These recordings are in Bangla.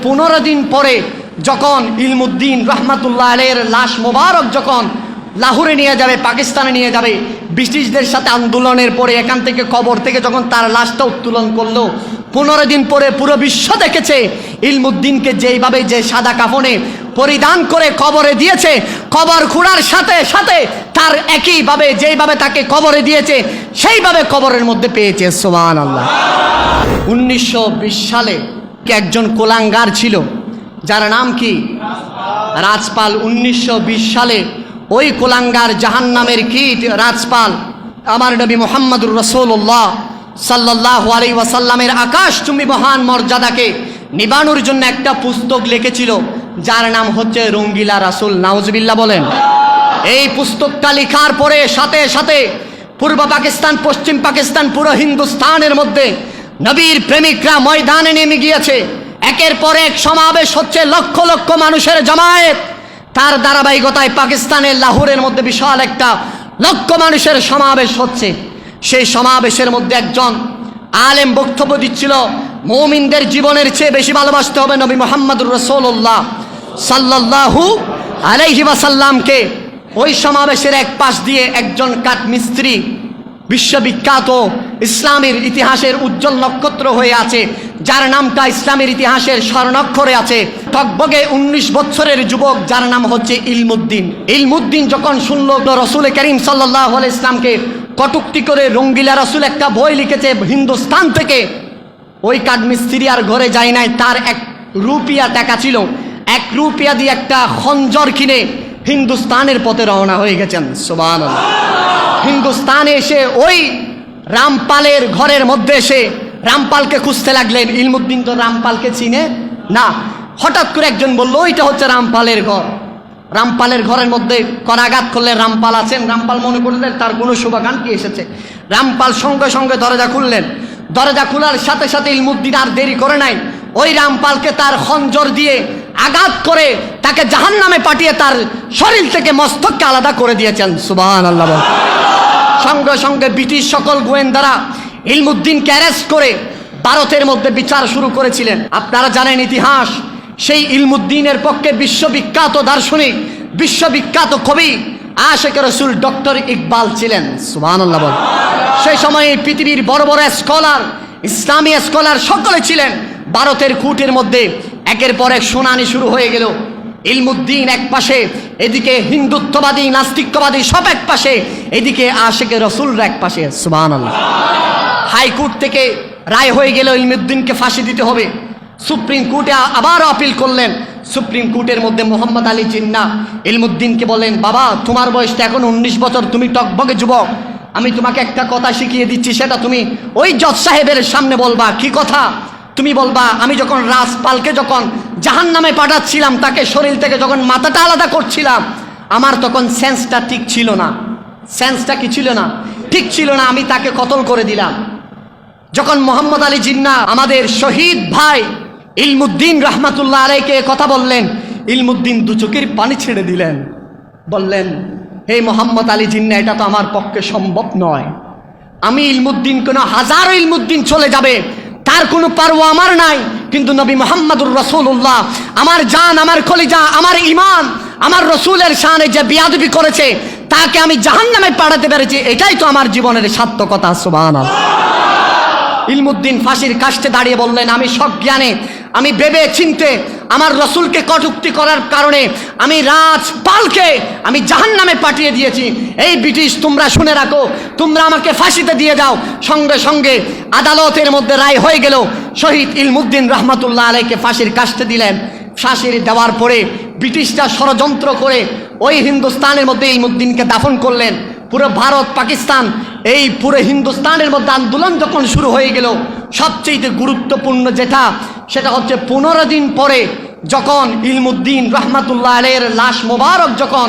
15 দিন পরে যখন ইলমুদ্দিন রহমাতুল্লাহ আলাইহির লাশ মোবারক যখন লাহোরে নিয়ে যাবে, পাকিস্তানে নিয়ে যাবে, ব্রিটিশদের সাথে আন্দোলনের পরে এখান থেকে কবর থেকে যখন তার লাশটা উত্তোলন করলো, 15 দিন পরে পুরো বিশ্ব দেখেছে ইলমুদ্দিনকে যেইভাবে যে সাদা কাফনে পরিধান করে কবরে দিয়েছে, কবর খোঁড়ার সাথে সাথে তার একইভাবে যেইভাবে তাকে কবরে দিয়েছে সেইভাবে কবরের মধ্যে পেয়েছে। সুবহানাল্লাহ। 1920 সালে একজন কোলাঙ্গার ছিল যার নাম কি? রাজপাল। 1920 সালে ওই কোলাঙ্গার জাহান্নামের কীট রাজপাল আমার নবী মুহাম্মদুর রাসূলুল্লাহ সাল্লাল্লাহু আলাইহি ওয়াসাল্লামের আকাশচুম্বী মহান মর্যাদাকে নিবানোর জন্য একটা পুস্তক লিখেছিল যার নাম হচ্ছে রঙ্গিলা রাসূল। নাউজুবিল্লাহ বলেন। এই পুস্তকটা লেখার পরে সাথে সাথে পূর্ব পাকিস্তান, পশ্চিম পাকিস্তান, পুরো হিন্দুস্তানের মধ্যে নবীর প্রেমিকরা ময়দানে নেমে গিয়েছে। একের পর এক সমাবেশ হচ্ছে, লক্ষ লক্ষ মানুষের জমায়েত। তার ধারাবাহিকতায় পাকিস্তানের লাহোরের মধ্যে বিশাল একটা লক্ষ মানুষের সমাবেশ হচ্ছে। সেই সমাবেশের মধ্যে একজন আলেম বক্তব্য দিচ্ছিল, মুমিনদের জীবনের চেয়ে বেশি ভালোবাসতে হবে নবী মুহাম্মদুর রাসূলুল্লাহ সাল্লাল্লাহু আলাইহি ওয়াসাল্লামকে। ওই সমাবেশের এক পাশ দিয়ে একজন কাঠমিস্ত্রি, বিশ্ববিখ্যাত ইসলামের ইতিহাসের উজ্জ্বল নক্ষত্র হয়ে আছে, যার নামটা ইসলামের ইতিহাসের স্বর্ণাক্ষরে আছে, টকবগে 19 বছরের যুবক যার নাম হচ্ছে ইলমুদ্দিন। ইলমুদ্দিন যখন শুনলো রসুল করিম সাল্লাল্লাহু আলাইহি ইসলামকে কটূক্তি করে রঙ্গিলা রাসূল একটা বই লিখেছে হিন্দুস্তান থেকে, ওই কাঠমিস্ত্রি আর ঘরে যায় নাই। তার 1 রুপিয়া টাকা ছিল, 1 রুপিয়া দিয়ে একটা খঞ্জর কিনে হিন্দুস্তানের পথে রওনা হয়ে গেছেন। সুবহানাল্লাহ। হিন্দুস্তানে এসে ওই রামপালের ঘরের মধ্যে এসে রামপালকে খুঁজতে লাগলেন। ইলমুদ্দিন তো রামপালকে চিনে না। হঠাৎ করে একজন বলল ওইটা হচ্ছে রামপালের ঘর। রামপালের ঘরের মধ্যে করাঘাত করলে রামপাল আছেন। রামপাল মনে করলেন তার কোনো শুভাকাঙ্ক্ষী এসেছে। রামপাল সঙ্গে সঙ্গে দরজা খুললেন। দরজা খোলার সাথে সাথে ইলমুদ্দিন আর দেরি করে নাই, ওই রামপালকে তার খঞ্জর দিয়ে আঘাত করে তাকে জাহান্নামে পাঠিয়ে তার শরীর থেকে মস্তককে আলাদা করে দিয়েছেন। সুবহানাল্লাহ। সঙ্গে সঙ্গে ব্রিটিশ সকল গোয়েন্দারা ইলমুদ্দিনকে অ্যারেস্ট করে ভারতের মধ্যে বিচার শুরু করেছিলেন। আপনারা জানেন ইতিহাস, সেই ইলমুদ্দিনের পক্ষে বিশ্ববিখ্যাত দার্শনিক, বিশ্ববিখ্যাত কবি আশিকে রাসূল ডক্টর ইকবাল ছিলেন। সুবহানাল্লাহ। সেই সময়ে পৃথিবীর বড় বড় স্কলার, ইসলামী স্কলার সকলে ছিলেন। ভারতের কোর্টের মধ্যে একের পর এক শুনানি শুরু হয়ে গেল। ইলমুদ্দিন এক পাশে, এদিকে হিন্দুত্ববাদী নাস্তিকবাদী সব এক পাশে, এদিকে আশিকে রাসূলরা এক পাশে। সুবহানাল্লাহ। হাইকোর্ট থেকে রায় হয়ে গেল ইলমুদ্দিনকে ফাঁসি দিতে হবে। সুপ্রিম কোর্টে আবারও আপিল করলেন। সুপ্রিম কোর্টের মধ্যে মোহাম্মদ আলী জিন্নাহ ইলমুদ্দিনকে বলেন, বাবা তোমার বয়সটা এখন 19 বছর, তুমি টকবগে যুবক, আমি তোমাকে একটা কথা শিখিয়ে দিচ্ছি, সেটা তুমি ওই জজ সাহেবের সামনে বলবা। কি কথা? তুমি বলবা আমি যখন রাজপালকে যখন জাহান্নামে পাঠাচ্ছিলাম, তাকে শরীর থেকে যখন মাথাটা আলাদা করছিলাম, আমার তখন সেন্সটা ঠিক ছিল না। সেন্সটা কি ছিল না? ঠিক ছিল না। আমি তাকে কতল করে দিলাম। যখন মোহাম্মদ আলী জিন্নাহ আমাদের শহীদ ভাই ইলমুদ্দিন রহমাতুল্লাহ আলাইকে কথা বললেন, ইলমুদ্দিন 2 চোখের পানি ছেড়ে দিলেন, বললেন, হে মোহাম্মদ আলী জিন্নাহ, এটা তো আমার পক্ষে সম্ভব নয়। আমি ইলমুদ্দিন, কোনো হাজারো ইলমুদ্দিন চলে যাবে, তার কোনো পারওয়া আমার নাই, কিন্তু নবী মুহাম্মদুর রাসূলুল্লাহ আমার জান, আমার কলিজা, আমার ঈমান, আমার রসুলের শানে যে বিয়াদবি করেছে তাকে আমি জাহান্নামে পাঠাতে পেরেছি, এটাই তো আমার জীবনের সার্থকতা। সুবহানাল্লাহ। ইলমুদ্দিন ফাঁসির কাস্টে দাঁড়িয়ে বললেন, আমি সজ্ঞানে, আমি ভেবে চিনতে আমার রসুলকে কটূক্তি করার কারণে আমি রাজপালকে আমি জাহান্নামে পাঠিয়ে দিয়েছি। এই ব্রিটিশ তোমরা শুনে রাখো, তোমরা আমাকে ফাঁসিতে দিয়ে যাও। সঙ্গে সঙ্গে আদালতের মধ্যে রায় হয়ে গেল, শহীদ ইলমুদ্দিন রহমাতুল্লাহ আলাইকে ফাঁসির কাস্টে দিলেন। ফাঁসির দেওয়ার পরে ব্রিটিশরা ষড়যন্ত্র করে ওই হিন্দুস্তানের মধ্যে ইলমুদ্দিনকে দাফন করলেন। পুরো ভারত, পাকিস্তান, এই পুরো হিন্দুস্তানের মধ্যে আন্দোলন যখন শুরু হয়ে গেল, সবচেয়ে গুরুত্বপূর্ণ যেটা, সেটা হচ্ছে 15 দিন পরে যখন ইলমুদ্দিন রহমাতুল্লাহ আলাইহির লাশ মোবারক যখন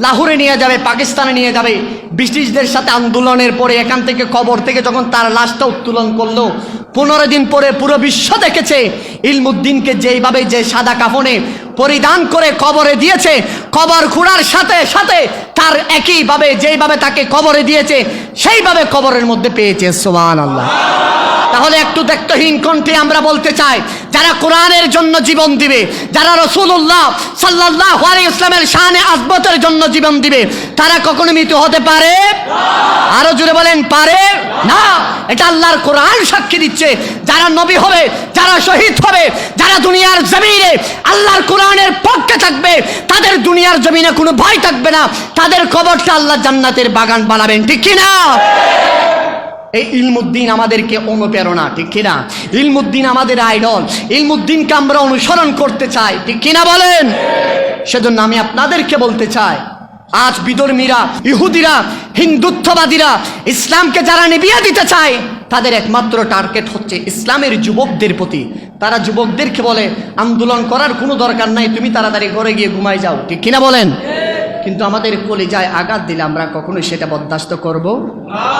লাহোরে নিয়ে যাবে, পাকিস্তানে নিয়ে যাবে, ব্রিটিশদের সাথে আন্দোলনের পরে এখান থেকে কবর থেকে যখন তার লাশটা উত্তোলন করলো, 15 দিন পরে পুরো বিশ্ব দেখেছে ইলমুদ্দিনকে যেইভাবে যে সাদা কাফনে পরিধান করে কবরে দিয়েছে, কবর খোঁড়ার সাথে সাথে তার একইভাবে যেইভাবে তাকে কবরে দিয়েছে সেইভাবে কবরের মধ্যে পেয়েছে। সুবহানাল্লাহ। তাহলে একটু দায়িত্বহীন কণ্ঠে আমরা বলতে চাই, যারা কোরআনের জন্য জীবন দিবে, যারা রাসূলুল্লাহ সাল্লাল্লাহু আলাইহি ওয়াসাল্লামের শানে আযমতের জন্য জীবন দিবে, তারা কখনো মৃত হতে পারে? আরো জোরে বলেন, পারে না। এটা আল্লাহর কোরআন সাক্ষী দিচ্ছে। যারা নবী হবে, যারা শহীদ হবে, যারা দুনিয়ার জমিনে আল্লাহর কোরআনের পক্ষে থাকবে, তাদের দুনিয়ার জমিনে কোনো ভয় থাকবে না, তাদের কবরটা আল্লাহ জান্নাতের বাগান বানাবেন, ঠিক কি না? এই ইলমুদ্দিন আমাদেরকে অনুপ্রেরণা, ঠিক কিনা? ইলমুদ্দিন আমাদের আইডল, ইলমুদ্দিনকে আমরা অনুসরণ করতে চাই, ঠিক কিনা বলেন? সেজন্য আমি আপনাদেরকে বলতে চাই, আজ বিধর্মীরা, ইহুদিরা, হিন্দুত্ববাদীরা ইসলামকে যারা নিভিয়ে দিতে চায়, তাদের একমাত্র টার্গেট হচ্ছে ইসলামের যুবকদের প্রতি। তারা যুবকদেরকে বলে আন্দোলন করার কোনো দরকার নাই, তুমি তাড়াতাড়ি ঘরে গিয়ে ঘুমাই যাও, ঠিক কিনা বলেন? কিন্তু আমাদের কলিজায় আঘাত দিলে আমরা কখনোই সেটা বরদাস্ত করব না।